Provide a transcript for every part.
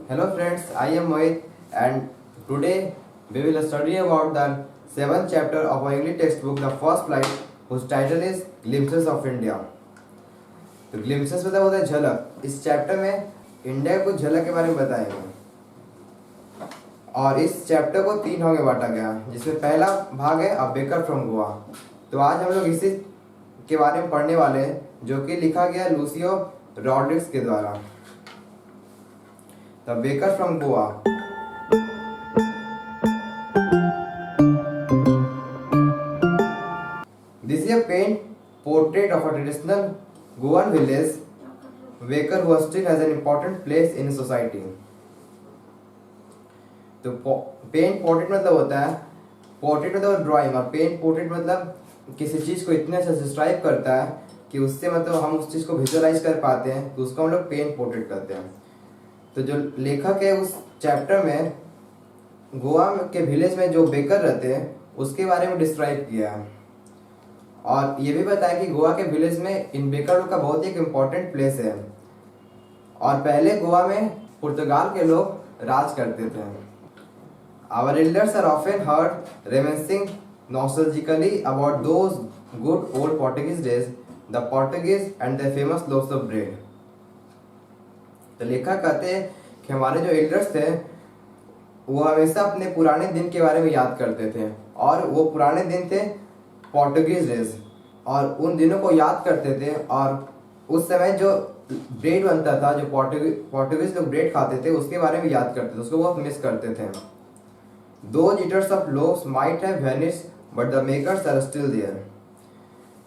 Hello friends, I am Mohit and today we will study about the 7th chapter of our English textbook, The First Flight, whose title is Glimpses of India. तो glimpses मतलब होता है झलक। इस chapter में India को झलक के बारे में बताएंगे और इस चैप्टर को 3 भाग में बांटा गया, जिसमें पहला भाग है अ बेकर फ्रॉम गोवा। तो आज हम लोग इसी के बारे में पढ़ने वाले हैं, जो कि लिखा गया लूसियो रॉड्रिग्स के द्वारा। The Baker from Goa. This is a paint portrait of a traditional Goan village baker who still has an important place in society. तो पेंट पोर्ट्रेट मतलब होता है, पोर्ट्रेट मतलब ड्राइंग, और पेंट पोर्ट्रेट मतलब किसी चीज़ को इतने से डिस्क्राइब करता है कि उससे मतलब हम उस चीज़ को विजुअलाइज कर पाते हैं, तो उसको हम लोग पेंट पोर्ट्रेट करते हैं। तो जो लेखक है उस चैप्टर में गोवा के विलेज में जो बेकर रहते हैं उसके बारे में डिस्क्राइब किया है, और ये भी बताया कि गोवा के विलेज में इन बेकर का बहुत ही एक इम्पोर्टेंट प्लेस है, और पहले गोवा में पुर्तगाल के लोग राज करते थे। Our elders are often heard reminiscing nostalgically about those good old Portuguese days, the Portuguese and their famous loaves of bread. तो लेखक कहते हैं कि हमारे जो एल्डर्स थे वो हमेशा अपने पुराने दिन के बारे में याद करते थे, और वो पुराने दिन थे पोर्टुगीज डेज, और उन दिनों को याद करते थे। और उस समय जो ब्रेड बनता था, जो पोर्टुगीज लोग ब्रेड खाते थे, उसके बारे में याद करते थे, उसको बहुत मिस करते थे। Those eaters of loaves might have vanished, but the makers are still there.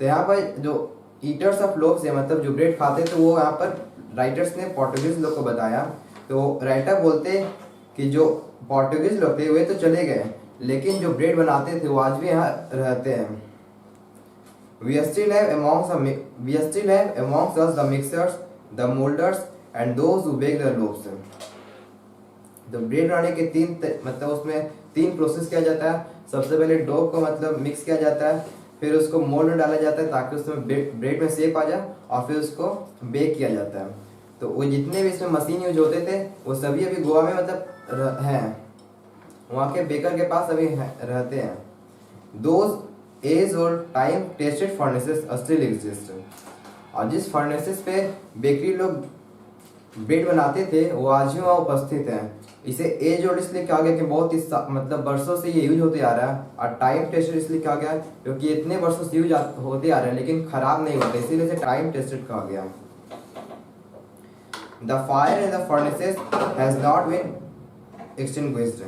तो यहाँ पर जो ईटर्स ऑफ लोव्स है, मतलब जो ब्रेड खाते थे, वो यहाँ पर राइटर्स ने पोर्टुगीज लोग को बताया। तो राइटर बोलते कि जो पोर्टुगीज लोग थे वे तो चले गए, लेकिन जो ब्रेड बनाते थे वो आज भी यहाँ रहते हैं। We still have amongst us the mixers, the molders and those who bake the loaves. तो ब्रेड बनाने के मतलब उसमें 3 प्रोसेस किया जाता है। सबसे पहले डो को मतलब मिक्स किया जाता है, फिर उसको मोल्ड में डाला जाता है ताकि उसमें ब्रेड में शेप आ जाए, और फिर उसको बेक किया जाता है। तो वो जितने भी इसमें मशीन यूज होते थे वो सभी अभी गोवा में मतलब हैं, वहाँ के बेकर के पास अभी रहते हैं। Those as old time tested furnaces still exist. और जिस फर्नेसेस पे बेकरी लोग ब्रेड बनाते थे वो आज भी वहाँ उपस्थित हैं। इसे एज ओल्ड इसलिए कहा गया कि बहुत ही मतलब वर्षों से ये यूज होते आ रहा है, और टाइम टेस्टेड इसलिए कहा गया क्योंकि इतने वर्षों से यूज होते आ रहे हैं लेकिन खराब नहीं होते, इसीलिए इसे टाइम टेस्टेड कहा गया। The fire in the furnaces has not been extinguished.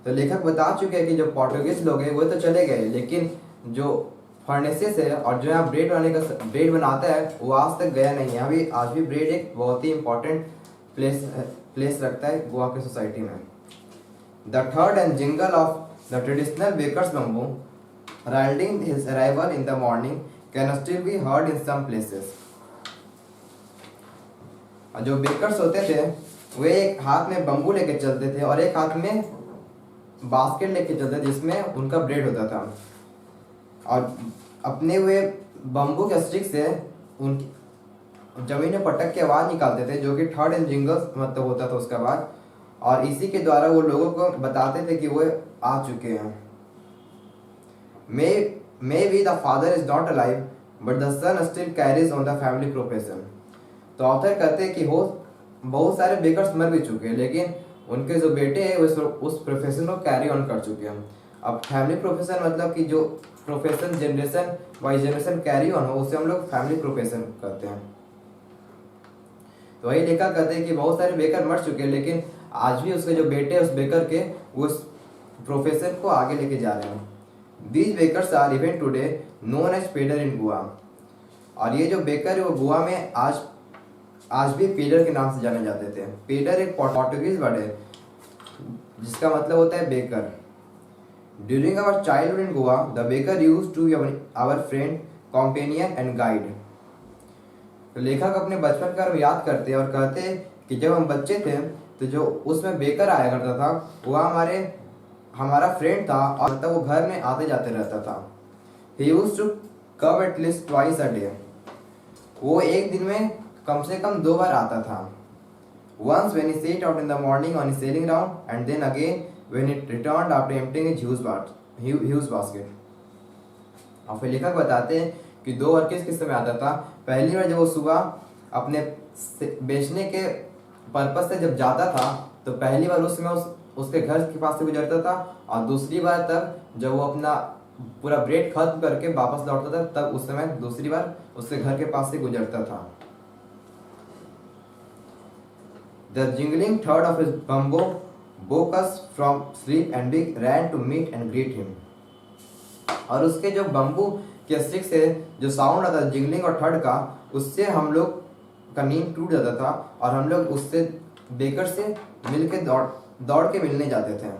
तो लेखक बता चुके हैं कि जो पोर्टुगीज लोग हैं वो तो चले गए, लेकिन जो फर्नेसेस है और जो यहाँ ब्रेड बनाता है वो आज तक गया नहीं है। अभी आज भी ब्रेड एक बहुत ही इंपॉर्टेंट प्लेस रखता है गोवा के सोसाइटी में। द थर्ड and jingle of the traditional bakers bamboo heralding his arrival in the morning can still be heard in some places. जो बेकर्स होते थे वे एक हाथ में बम्बू लेके चलते थे और एक हाथ में बास्केट लेके चलते थे जिसमें उनका ब्रेड होता था, और अपने वे बम्बू के स्टिक से उनकी जमीन में पटक के आवाज़ निकालते थे, जो कि थर्ड एंड जिंगल्स मतलब होता था उसका आवाज़, और इसी के द्वारा वो लोगों को बताते थे कि वो आ चुके हैं। May be the father is not alive but the son still carries on the family profession. तो ऑथर कहते हैं कि बहुत सारे बेकर्स मर भी चुके हैं, लेकिन उनके जो बेटे हैं उस प्रोफेशन को कैरी ऑन कर चुके हैं। अब फैमिली प्रोफेशन मतलब कि जो profession generation by generation carry on हो, उसे हम लोग फैमिली प्रोफेशन कहते हैं। तो वही लेखक कहते हैं कि बहुत सारे बेकर मर चुके हैं, लेकिन आज भी उसके जो बेटे उस बेकर के वो उस प्रोफेशन को आगे लेके जा रहे हैं। These bakers are even today known as Peddar इन गोवा। और ये जो बेकर है वो गोवा में आज भी पेडर के नाम से जाने जाते थे। पेडर एक पोर्टुगीज वर्ड है जिसका मतलब होता है baker. During our childhood in Goa the baker used to be our friend, companion and guide. तो लेखक अपने बचपन का याद करते हैं और कहते हैं कि जब हम बच्चे थे तो जो उसमें बेकर आया करता था वह हमारा फ्रेंड था, और मतलब वो घर में आते जाते रहता था। He used to come at least twice a day। वो एक दिन में कम से कम 2 बार आता था। Once when he set out in the morning on his sailing round, and then again when he returned after emptying his huge basket. और फिर लेखक बताते हैं कि 2 बार किस समय आता था। पहली बार जब वो सुबह अपने बेचने के पर्पज से जब जाता था, तो पहली बार उस समय उसके घर के पास से गुजरता था, और दूसरी बार तब जब वो अपना पूरा ब्रेड खत्म करके वापस लौटता था, तब उस समय दूसरी बार उसके घर के पास से गुजरता था। The jingling third of his bumbo woke us from sleep and we ran to meet and greet him. और उसके जो बम्बू के स्टिक से जो साउंड आता था जिंगलिंग और थर्ड का, उससे हम लोग का नींद टूट जाता था और हम लोग उससे बेकर से मिल के दौड़ के मिलने जाते थे।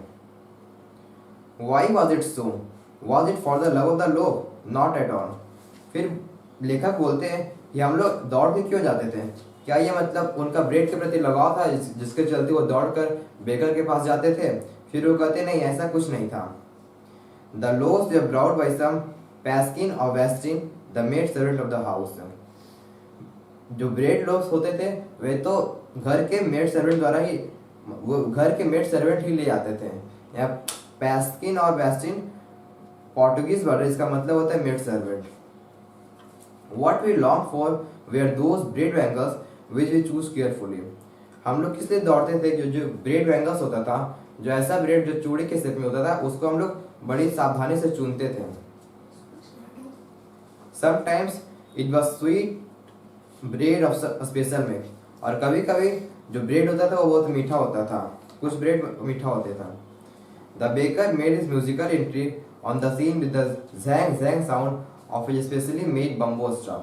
Why was it so? Was it for the love of the loaf? Not at all. फिर लेखक बोलते हैं कि हम लोग दौड़ के क्यों जाते थे, क्या ये मतलब उनका ब्रेड के प्रति लगाव था जिसके चलते वो दौड़कर बेकर के पास जाते थे? फिर वो कहते नहीं, ऐसा कुछ नहीं था। The loaves were brought by some Paskin or Westin, the maid servant of the house. जो ब्रेड लोव्स होते थे वे तो घर के मेड सर्वेंट द्वारा ही, वो घर के मेड सर्वेंट ही ले आते थे। या पैस्किन और वेस्टिन पोर्टुगीज वर्ड, इसका मतलब होता है maid servant. What we long for were those bread bangles which we choose carefully. हम लोग किस लिए दौड़ते थे? जो ब्रेड बैंगल्स होता था, जो ऐसा ब्रेड जो चूड़ी के शेप में होता था, उसको हम लोग बड़ी सावधानी से चुनते थे। Sometimes it was sweet bread of special milk, और कभी कभी जो ब्रेड होता था वो बहुत मीठा होता था, कुछ ब्रेड मीठा होता था। The baker made his musical entry on the scene with the zang zang sound of a specially made bamboo straw.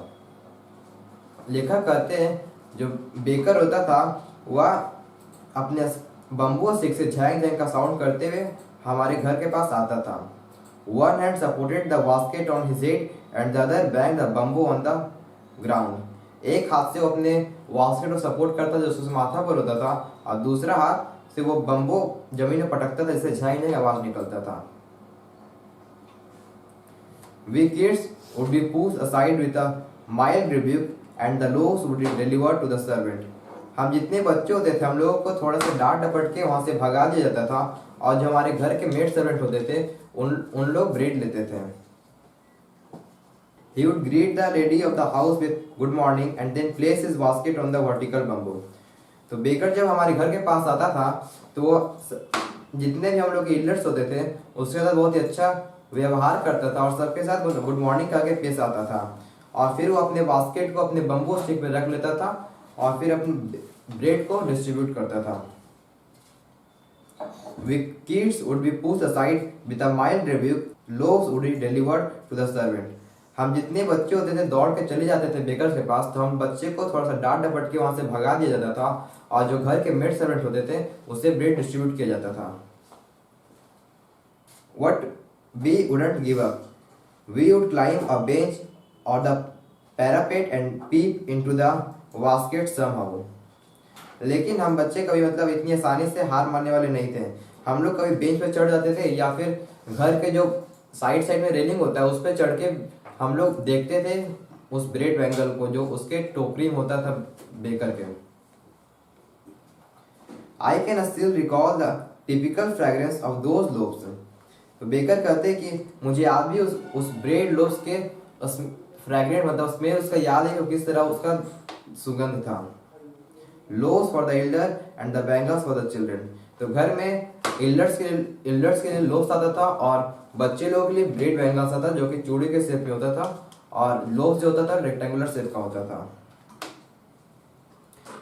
लेखक कहते हैं जो बेकर होता था वह अपने बम्बू स्टिक से झैंग झैंग का साउंड करते हुए हमारे घर के पास आता था। One hand supported the basket on his head and the other banged the bamboo on the ground. एक हाथ से वो अपने बास्केट को सपोर्ट करता था जो उसके माथा पर होता था, और दूसरा हाथ से वो बम्बू जमीन में पटकता था जिससे झैंग झैंग आवाज निकलता था। We kids would be pushed aside with a mild rebuke and the loaves would be delivered to the servant. हम जितने बच्चे होते थे हम लोगों को थोड़ा सा डांट डपट के वहां से भगा दिया जाता था, और जो हमारे घर के मेड सर्वेंट होते थे उन लोग ब्रेड लेते थे। He would greet the lady of the house with good morning and then place his basket on the vertical bamboo. तो बेकर जब हमारे घर के पास आता था तो वो जितने भी हम लोग के इल्डर्स होते थे उसके साथ बहुत ही अच्छा व्यवहार करता था और सबके साथ गुड मॉर्निंग कह के पेश आता था, और फिर वो अपने बास्केट को अपने बम्बू स्टिक पे रख लेता था और फिर अपने ब्रेड को डिस्ट्रीब्यूट करता था। We kids would be pushed aside with a mild rebuke, loaves would be delivered to the servant. हम जितने बच्चे होते थे दौड़ के चले जाते थे बेकर के पास, तो हम बच्चे को थोड़ा सा डांट डपट के वहां से भगा दिया जाता था, और जो घर के मेड सर्वेंट होते थे उससे ब्रेड डिस्ट्रीब्यूट किया जाता था। What we wouldn't give up. We would climb a bench or the parapet and peep into the basket somehow. लेकिन हम बच्चे कभी मतलब इतनी आसानी से हार मानने वाले नहीं थे। हम लोग कभी बेंच पे चढ़ जाते थे या फिर घर के जो साइड में रेलिंग होता है उस पर चढ़ के हम लोग देखते थे उस ब्रेड बैंगल को जो उसके टोकरी में होता था बेकर के। I can still recall the typical fragrance of those loaves. तो बेकर कहते हैं कि मुझे आज भी उस ब्रेड लोव्स के उस फ्रैग्रेंट मतलब स्मेल उसका याद है कि किस तरह उसका सुगंध था। Loaves for the elder and the bangles for the children. तो घर में इल्डर्स के लिए लोव्स आता था और बच्चे लोगों के लिए ब्रेड बैंगल्स आता था जो कि चूड़ी के शेप में होता था, और लोव्स जो होता था रेक्टेंगुलर शेप का होता था।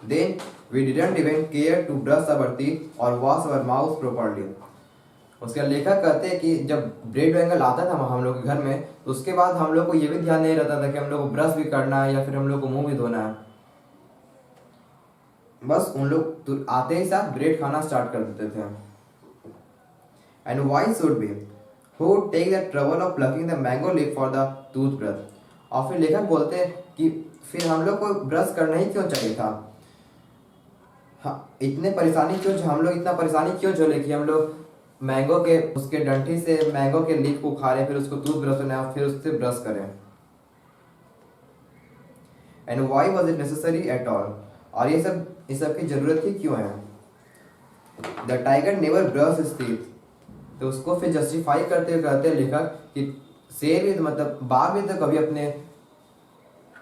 Then we didn't even care to brush our teeth or wash our mouths properly. उसका लेखक कहते हैं कि जब ब्रेड बैंगल आता था हम लोग के घर में तो उसके बाद हम लोग को ये भी ध्यान नहीं रहता था कि हम लोग को ब्रश भी करना है या फिर हम लोग को मुंह भी धोना है। बस उन लोग आते ही साथ ब्रेड खाना स्टार्ट कर देते थे। And why should we? Who would take the trouble of plucking the mango leaf for the toothbrush? और फिर लेखक बोलते हैं कि फिर हम लोग को ब्रश करना ही क्यों चाहिए था? हाँ, इतने परेशानी क्यों, हम लोग इतना परेशानी क्यों झेले कि हम लोग मैंगो के उसके डंठी से मैंगो के लीफ को खा रहे फिर उसको टूथब्रश बनाए फिर उससे ब्रश करें। And why was it necessary at all? और ये सब इस सब की जरूरत ही क्यों है? The tiger never brush his teeth. तो उसको फिर जस्टिफाई करते हुए कहते हैं लेखक कि शेर भी मतलब बाघ भी तो कभी अपने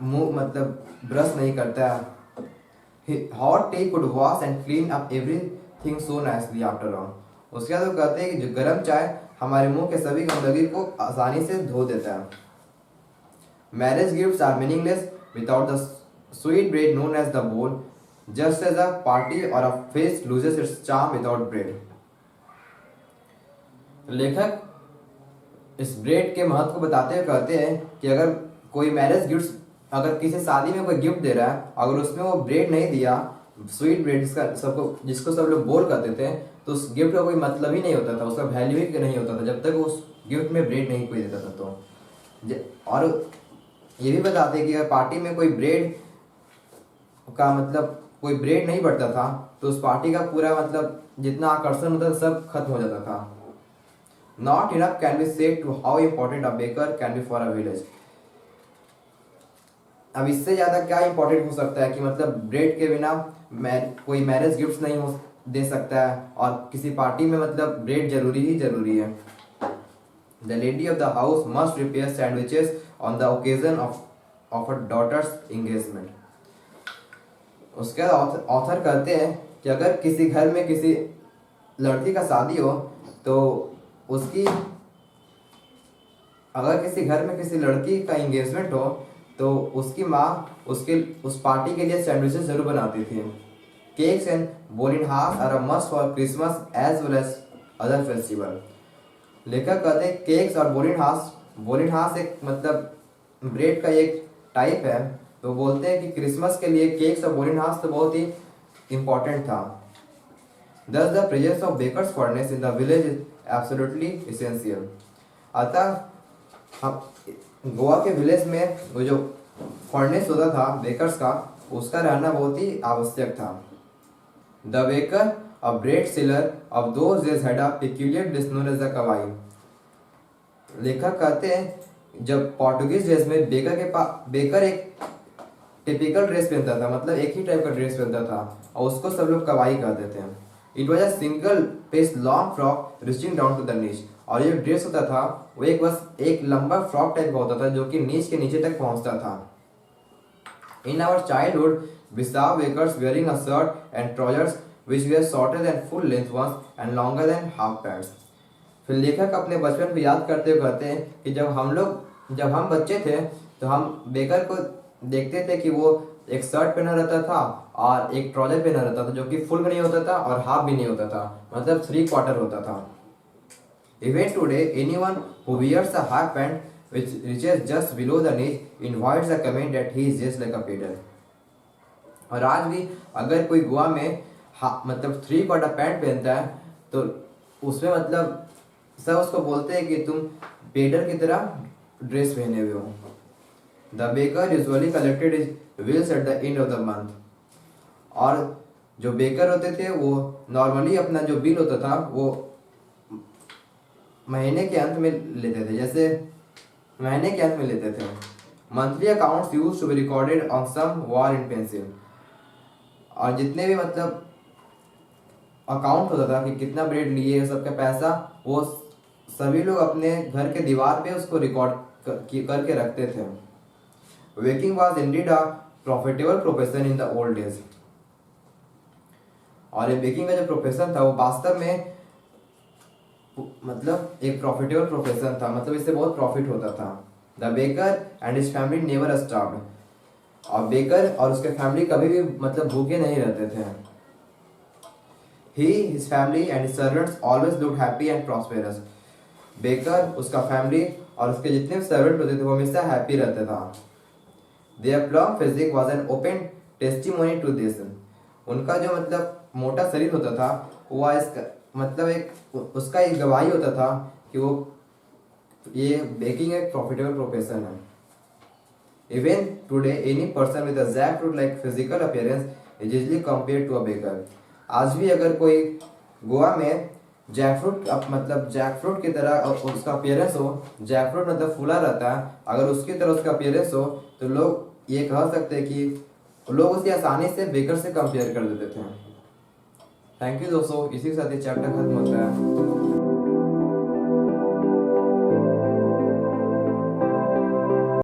मुंह मतलब ब्रश नहीं करता है। Hot T could wash and clean up everything so nicely after all. उसके बाद वो कहते हैं कि जो गर्म चाय हमारे मुंह के सभी गंदगी को आसानी से धो देता है। Marriage gifts are meaningless without the sweet bread known as the bol, just as a party or a fest loses its charm without bread. लेखक इस ब्रेड के महत्व को बताते हुए कहते हैं कि अगर कोई मैरिज गिफ्ट, अगर किसी शादी में कोई गिफ्ट दे रहा है, अगर उसमें वो ब्रेड नहीं दिया, स्वीट ब्रेड जिसको सब लोग बोल करते थे, तो उस गिफ्ट का कोई मतलब ही नहीं होता था, उसका वैल्यू ही नहीं होता था जब तक उस गिफ्ट में ब्रेड नहीं कोई देता था। और ये भी बताते हैं कि अगर पार्टी में कोई ब्रेड का मतलब कोई ब्रेड नहीं बढ़ता था तो उस पार्टी का पूरा मतलब जितना आकर्षण होता था सब खत्म हो जाता था। Not enough can be said to how important a baker can be for a village। अब इससे ज़्यादा क्या इंपॉर्टेंट हो सकता है कि मतलब ब्रेड के बिना कोई मैरिज गिफ्ट नहीं हो दे सकता है, और किसी पार्टी में मतलब ब्रेड जरूरी ही जरूरी है। The lady of the house must prepare sandwiches on the occasion of a daughter's engagement. उसके बाद ऑथर कहते हैं कि अगर किसी घर में किसी लड़की का शादी हो तो उसकी, अगर किसी घर में किसी लड़की का एंगेजमेंट हो तो उसकी माँ उस पार्टी के लिए सैंडविचेस जरूर बनाती थी। Cakes and bolinhas are a must for Christmas as well as other festival. लेखक कहते हैं केक्स और बोलिनहास एक मतलब ब्रेड का एक टाइप है, तो बोलते हैं कि क्रिसमस के लिए केक्स और बोलिनहास तो बहुत ही इम्पोर्टेंट था। Thus the presence of baker's furnace in the village is absolutely essential। अतः हम गोवा के विलेज में वो जो फर्नेस होता था बेकर्स का, उसका रहना बहुत ही आवश्यक था। The baker a bread seller of those days had a peculiar dish known as the kabai. लेखक कहते हैं जब पोर्टुगीज डेज में बेकर एक टिपिकल ड्रेस पहनता था, मतलब एक ही टाइप का ड्रेस पहनता था, और उसको सब लोग कवाई कहते थे। It was a single piece long frock reaching down to the knees. और ये ड्रेस होता था वो एक लंबा फ्रॉक टाइप का होता था जो कि नीच के नीचे तक पहुंचता था। In our childhood we saw bakers wearing a shirt and trousers which were shorter than full length ones and longer than half pants। फिर लेखक अपने बचपन को याद करते हुए कहते हैं कि जब हम बच्चे थे तो हम बेकर को देखते थे कि वो एक शर्ट पहना रहता था और एक ट्राउजर पहना रहता था जो कि फुल भी नहीं होता था और हाफ भी नहीं होता था, मतलब 3/4 होता था। Even today, anyone who wears a half pant which reaches just below the knee invites a comment that he is just like a pedal। और आज भी अगर कोई गोवा में मतलब 3/4 पैंट पहनता है तो उसमें मतलब सब उसको बोलते हैं कि तुम पेडल की तरह ड्रेस पहने हुए हो। The baker usually collected his bills at the end of the month. और जो बेकर होते थे वो नॉर्मली अपना जो बिल होता था वो महीने के अंत में लेते थे, जैसे महीने के अंत में लेते थे। Monthly accounts used to be recorded on some wall in pencil. और जितने भी मतलब अकाउंट होता था कि कितना ब्रेड लिए सबका पैसा, वो सभी लोग अपने घर के दीवार पे उसको रिकॉर्ड करके रखते थे। Waking was indeed a profitable profession in the old days. और ये बेकिंग का जो प्रोफेशन था वो वास्तव में मतलब एक प्रॉफिटेबल प्रोफेशन था, मतलब इससे बहुत प्रॉफिट होता था। The baker and his family never starved. और बेकर और उसके फैमिली कभी भी मतलब भूखे नहीं रहते थे। He, his family and his servants always looked happy and prosperous। Baker, उसका फैमिली और उसके जितने भी सर्वेंट होते थे वो हमेशा हैप्पी रहता था। Their plump physique was an open testimony to this। उनका जो मतलब मोटा शरीर होता था वो मतलब एक उसका एक गवाही होता था कि वो ये बेकिंग एक प्रॉफिटेबल प्रोफेशन है। Even today, any person with a jackfruit-like physical appearance is easily compared to a baker। आज भी अगर कोई गोवा में जैकफ्रूट की तरह उसका अपीयरेंस हो, जैकफ्रूट मतलब फूला रहता है, अगर उसकी तरह उसका अपीयरेंस हो तो लोग ये कह सकते हैं कि लोग उसे आसानी से बेकर से कंपेयर कर देते थे। थैंक यू दोस्तों, इसी के साथ ये चैप्टर खत्म होता है।